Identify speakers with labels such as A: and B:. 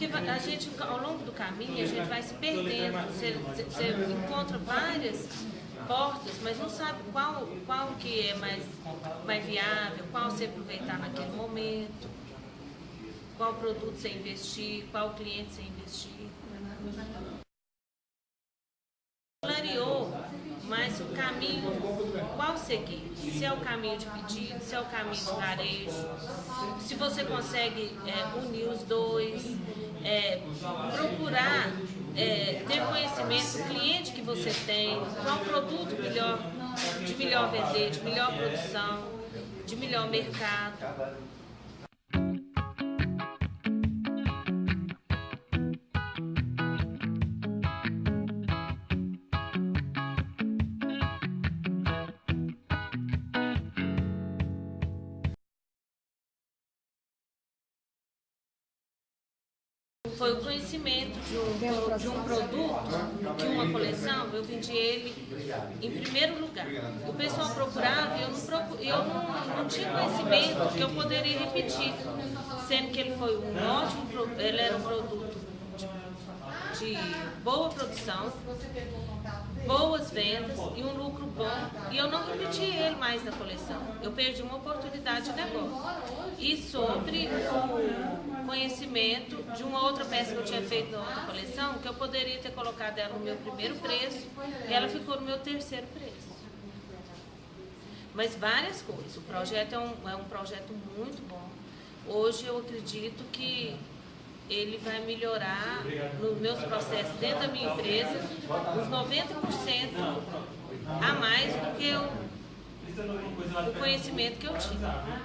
A: Porque a gente, ao longo do caminho, a gente vai se perdendo. Você encontra várias portas, mas não sabe qual que é mais viável, qual você aproveitar naquele momento, qual produto você investir, qual cliente você investir. Clareou, mas o caminho, qual seguir? Se é o caminho de pedido, se é o caminho de varejo, se você consegue unir os dois, procurar ter conhecimento do cliente que você tem, qual produto de melhor vender, de melhor produção, de melhor mercado. Foi o conhecimento de um produto, de uma coleção, eu vendi ele em primeiro lugar. O pessoal procurava e eu não tinha conhecimento que eu poderia repetir, sendo que ele foi um ótimo produto, ele era um produto de boa produção, boas vendas e um lucro bom, e eu não repeti ele mais na coleção. Eu perdi uma oportunidade de negócio. E sobre o conhecimento de uma outra peça que eu tinha feito na outra coleção, que eu poderia ter colocado ela no meu primeiro preço, e ela ficou no meu terceiro preço. Mas várias coisas. O projeto é um projeto muito bom. Hoje eu acredito que ele vai melhorar nos meus processos dentro da minha empresa uns 90% a mais do que o conhecimento que eu tinha.